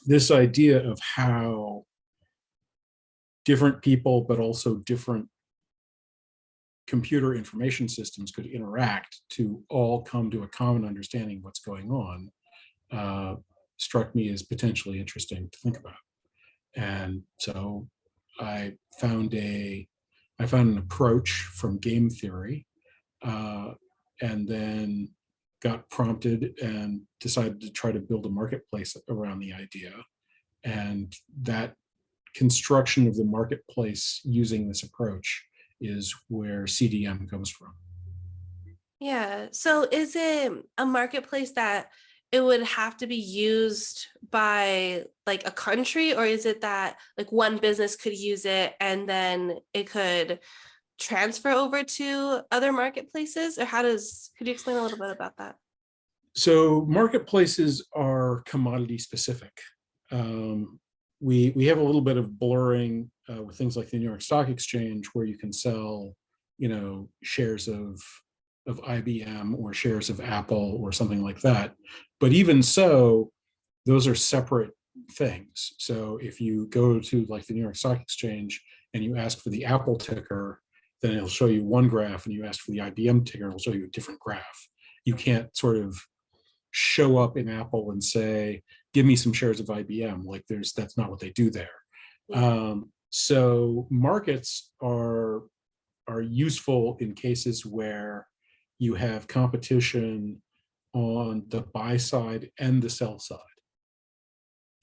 this idea of how different people, but also different computer information systems could interact to all come to a common understanding of what's going on, struck me as potentially interesting to think about. And so I found an approach from game theory, and then got prompted and decided to try to build a marketplace around the idea. And that construction of the marketplace using this approach is where CDM comes from. Yeah. So is it a marketplace that it would have to be used by like a country, or is it that like one business could use it and then it could transfer over to other marketplaces? Or could you explain a little bit about that? So marketplaces are commodity specific. we have a little bit of blurring with things like the New York Stock Exchange, where you can sell, shares of IBM or shares of Apple or something like that. But even so, those are separate things. So if you go to like the New York Stock Exchange and you ask for the Apple ticker, then it'll show you one graph, and you ask for the IBM ticker, it'll show you a different graph. You can't sort of show up in Apple and say, give me some shares of IBM. Like that's not what they do there. Yeah. So markets are useful in cases where you have competition on the buy side and the sell side.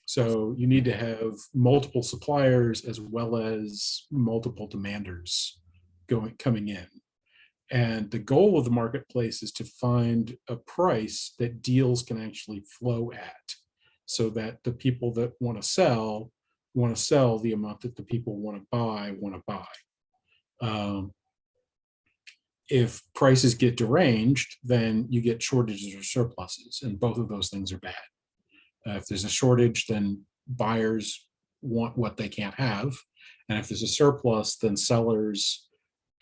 So you need to have multiple suppliers as well as multiple demanders coming in. And the goal of the marketplace is to find a price that deals can actually flow at, so that the people that want to sell the amount that the people want to buy. If prices get deranged, then you get shortages or surpluses, and both of those things are bad. If there's a shortage, then buyers want what they can't have. And if there's a surplus, then sellers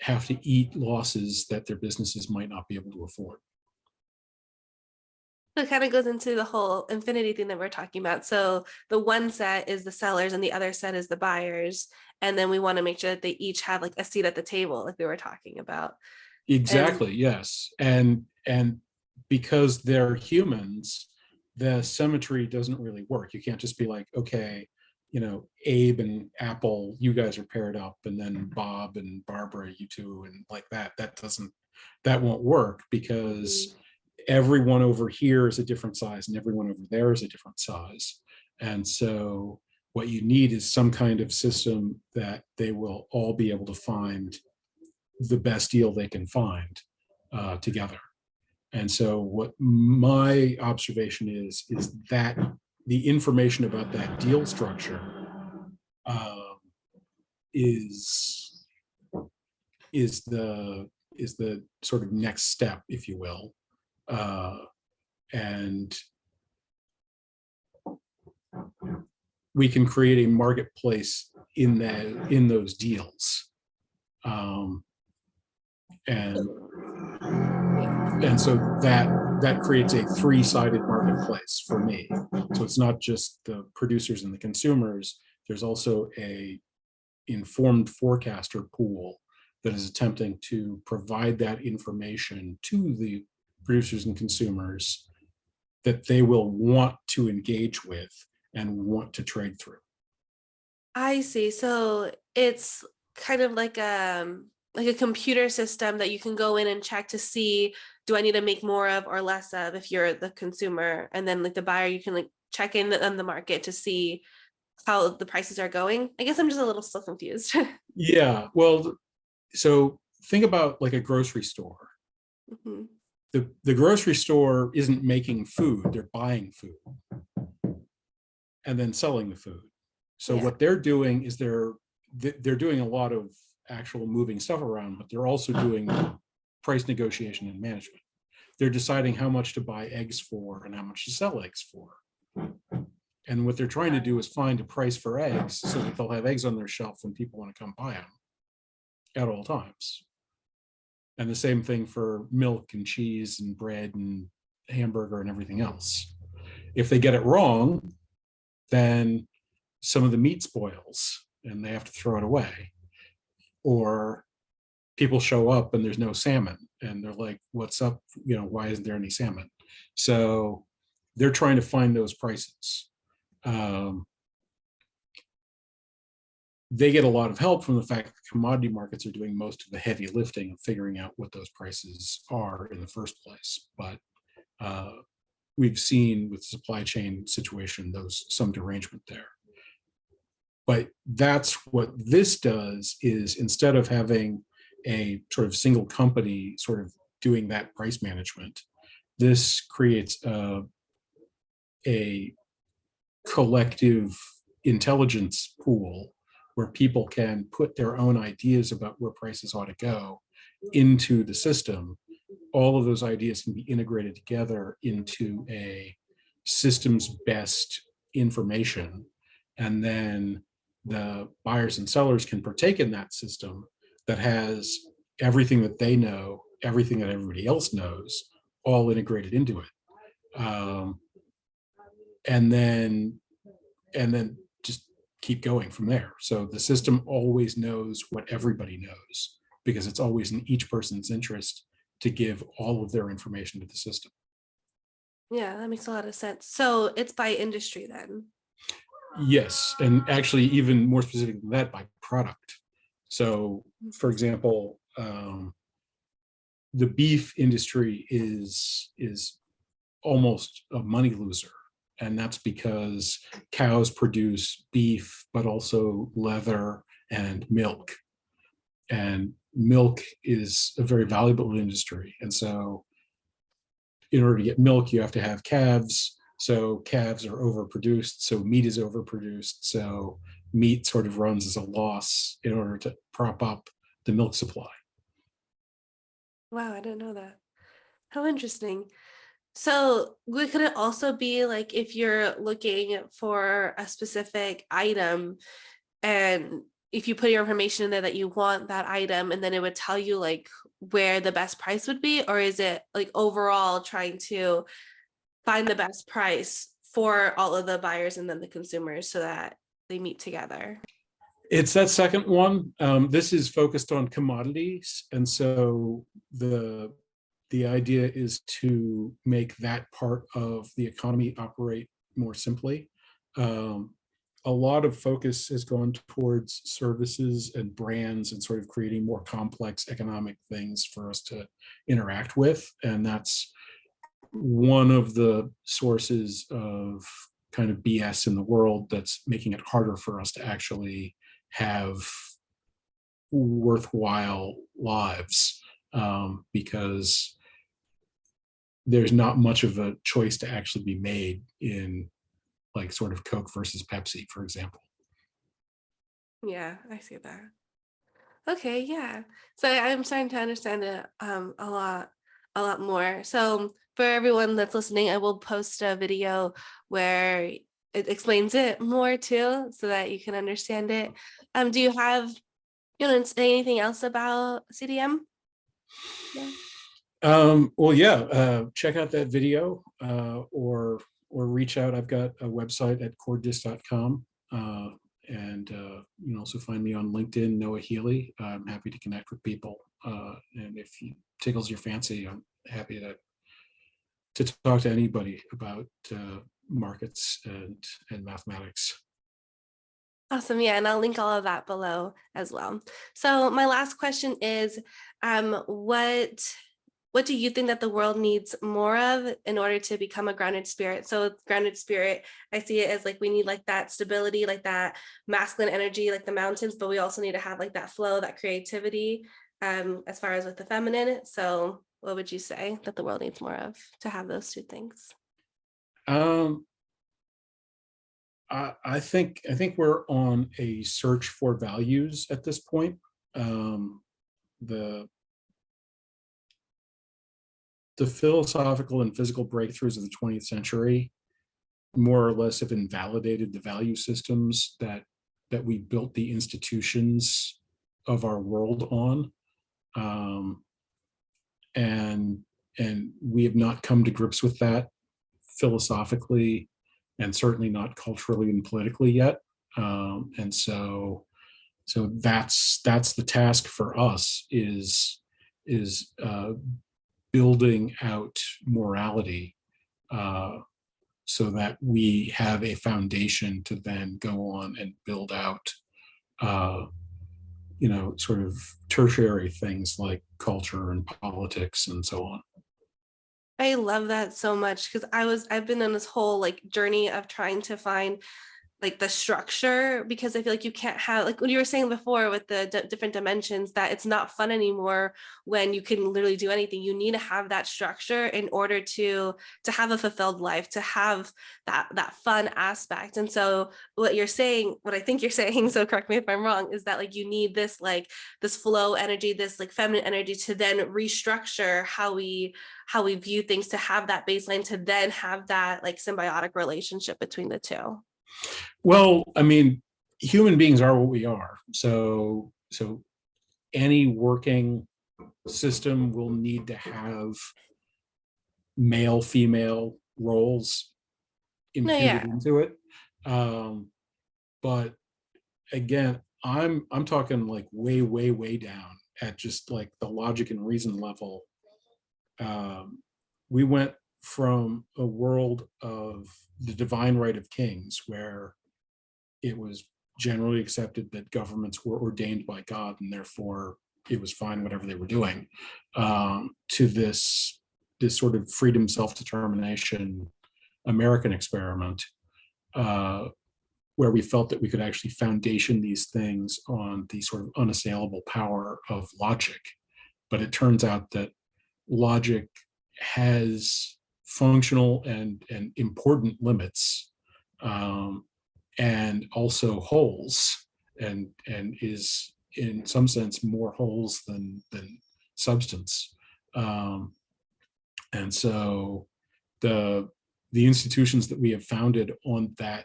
have to eat losses that their businesses might not be able to afford. So it kind of goes into the whole infinity thing that we're talking about. So the one set is the sellers and the other set is the buyers. And then we want to make sure that they each have like a seat at the table, like we were talking about. And Exactly, yes. And because they're humans, the symmetry doesn't really work. You can't just be like, okay, Abe and Apple, you guys are paired up, and then Bob and Barbara, you two, and like that. That won't work, because everyone over here is a different size and everyone over there is a different size. And so what you need is some kind of system that they will all be able to find the best deal they can find together. And so what my observation is that the information about that deal structure uh, is the sort of next step, if you will. And we can create a marketplace in those deals. And so that creates a three-sided marketplace for me. So it's not just the producers and the consumers. There's also a informed forecaster pool that is attempting to provide that information to the producers and consumers that they will want to engage with and want to trade through. I see. So it's kind of like a computer system that you can go in and check to see, do I need to make more of or less of if you're the consumer? And then like the buyer, you can like check in on the market to see how the prices are going. I guess I'm just a little still confused. Yeah, well, so think about like a grocery store. Mhm. The grocery store isn't making food, they're buying food and then selling the food. So Yeah. what they're doing is they're doing a lot of actual moving stuff around, but they're also doing price negotiation and management. They're deciding how much to buy eggs for and how much to sell eggs for. And what they're trying to do is find a price for eggs so that they'll have eggs on their shelf when people want to come buy them at all times. And the same thing for milk and cheese and bread and hamburger and everything else. If they get it wrong, then some of the meat spoils and they have to throw it away. Or people show up and there's no salmon and they're like, what's up? Why isn't there any salmon? So they're trying to find those prices. They get a lot of help from the fact that commodity markets are doing most of the heavy lifting of figuring out what those prices are in the first place. But we've seen with the supply chain situation, some derangement there. But that's what this does, is instead of having a sort of single company sort of doing that price management, this creates a collective intelligence pool where people can put their own ideas about where prices ought to go into the system. All of those ideas can be integrated together into a system's best information, And then the buyers and sellers can partake in that system that has everything that they know, everything that everybody else knows, all integrated into it. Um, and then just keep going from there. So the system always knows what everybody knows because it's always in each person's interest to give all of their information to the system. Yeah, that makes a lot of sense. So it's by industry then. Yes, and actually even more specific than that, by product. So for example, the beef industry is almost a money loser, and that's because cows produce beef but also leather and milk, and milk is a very valuable industry. And so in order to get milk you have to have calves, so calves are overproduced, so meat is overproduced, so meat sort of runs as a loss in order to prop up the milk supply. Wow, I didn't know that. How interesting. So could it also be like if you're looking for a specific item and if you put your information in there that you want that item and then it would tell you like where the best price would be, or is it like overall trying to find the best price for all of the buyers and then the consumers so that they meet together? It's that second one. This is focused on commodities, and so the idea is to make that part of the economy operate more simply. Um, a lot of focus has gone towards services and brands and sort of creating more complex economic things for us to interact with, and that's one of the sources of kind of BS in the world that's making it harder for us to actually have worthwhile lives, because there's not much of a choice to actually be made in like sort of Coke versus Pepsi, for example. Yeah, I see that. Okay, yeah. So I'm starting to understand it a lot more. So for everyone that's listening, I will post a video where it explains it more too, so that you can understand it. Do you have say anything else about CDM? Yeah. Well, yeah, check out that video, or reach out. I've got a website at coredis.com. And you can also find me on LinkedIn, Noah Healy. I'm happy to connect with people. And if it tickles your fancy, I'm happy to talk to anybody about markets and mathematics. Awesome. Yeah, and I'll link all of that below as well. So my last question is, what do you think that the world needs more of in order to become a grounded spirit? So grounded spirit, I see it as like we need like that stability, like that masculine energy, like the mountains, but we also need to have like that flow, that creativity, as far as with the feminine. So what would you say that the world needs more of to have those two things? Um, I think we're on a search for values at this point. The the philosophical and physical breakthroughs of the 20th century more or less have invalidated the value systems that we built the institutions of our world on. Um, and we have not come to grips with that philosophically, and certainly not culturally and politically yet. And so that's the task for us, is building out morality, so that we have a foundation to then go on and build out, uh, sort of tertiary things like culture and politics and so on. I love that so much because I've been on this whole like journey of trying to find like the structure, because I feel like you can't have, like what you were saying before with the different dimensions, that it's not fun anymore when you can literally do anything. You need to have that structure in order to have a fulfilled life, to have that fun aspect. And so what you're saying, what I think you're saying, so correct me if I'm wrong, is that like you need this like this flow energy, this like feminine energy to then restructure how we view things, to have that baseline, to then have that like symbiotic relationship between the two. Well, I mean, human beings are what we are. So any working system will need to have male female roles No, imputed yeah. into it. But again, I'm talking like way down at just like the logic and reason level. We went from a world of the divine right of kings, where it was generally accepted that governments were ordained by God and therefore it was fine whatever they were doing, to this sort of freedom, self-determination American experiment, uh, where we felt that we could actually foundation these things on the sort of unassailable power of logic. But it turns out that logic has functional and important limits, and also holes, and is in some sense more holes than substance. Um, and so the the institutions that we have founded on that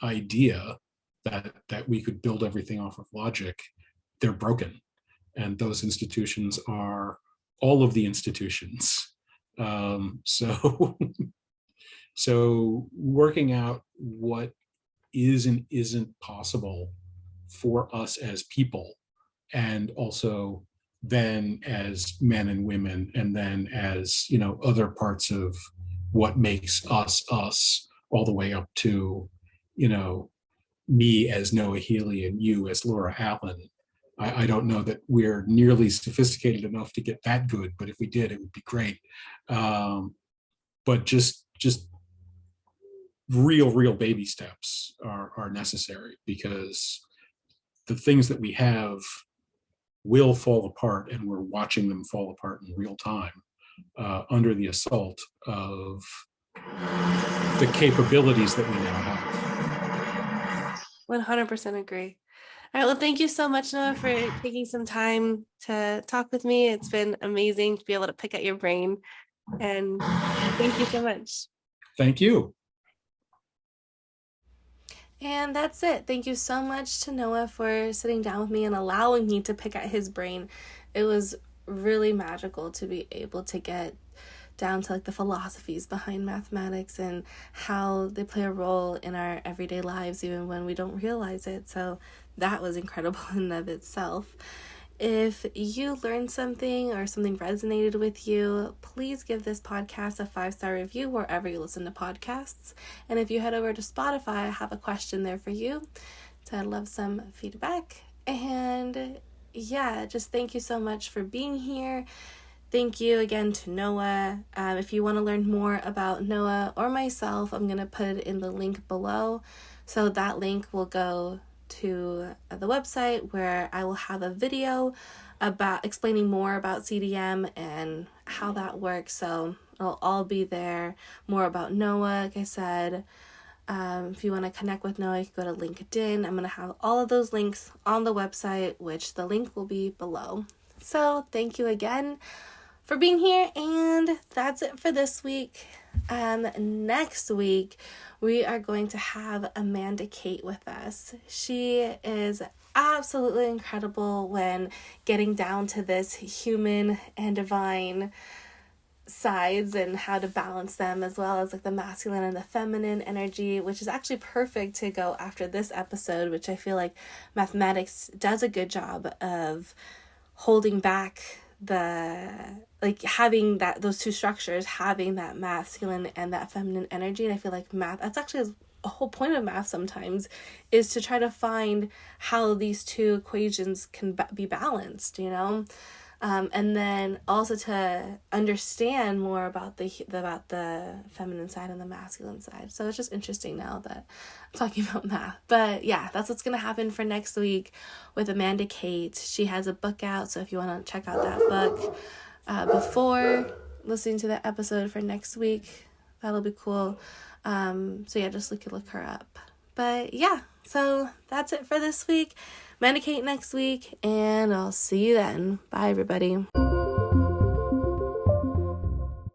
idea that we could build everything off of logic, they're broken. And those institutions are all of the institutions. So so working out what is and isn't possible for us as people, and also then as men and women, and then as other parts of what makes us us, all the way up to you know me as Noah Healy and you as Laura Allen. I don't know that we're nearly sophisticated enough to get that good, but if we did, it would be great. But just real baby steps are necessary, because the things that we have will fall apart, and we're watching them fall apart in real time, under the assault of the capabilities that we now have. 100% agree. All right. Well, thank you so much, Noah, for taking some time to talk with me. It's been amazing to be able to pick at your brain. And thank you so much. Thank you. And that's it. Thank you so much to Noah for sitting down with me and allowing me to pick at his brain. It was really magical to be able to get down to like the philosophies behind mathematics and how they play a role in our everyday lives even when we don't realize it. So that was incredible in and of itself. If you learned something or something resonated with you, please give this podcast a 5-star review wherever you listen to podcasts. And if you head over to Spotify, I have a question there for you. So I'd love some feedback. And yeah, just thank you so much for being here. Thank you again to Noah. If you want to learn more about Noah or myself, I'm going to put it in the link below. So that link will go to the website, where I will have a video about explaining more about CDM and how that works. So it'll all be there. More about Noah, like I said. If you want to connect with Noah, you can go to LinkedIn. I'm going to have all of those links on the website, which the link will be below. So thank you again for being here, and that's it for this week. Next week, we are going to have Amanda Kate with us. She is absolutely incredible when getting down to this human and divine sides and how to balance them, as well as like the masculine and the feminine energy, which is actually perfect to go after this episode, which I feel like mathematics does a good job of holding back having that, those two structures, having that masculine and that feminine energy. And I feel like math, that's actually a whole point of math sometimes, is to try to find how these two equations can be balanced, and then also to understand more about the feminine side and the masculine side. So it's just interesting now that I'm talking about math. But yeah, that's what's going to happen for next week with Amanda Kate. She has a book out, so if you want to check out that book before listening to the episode for next week, that'll be cool. So yeah, just look her up. But yeah, so that's it for this week. Amanda Kate next week, and I'll see you then. Bye, everybody.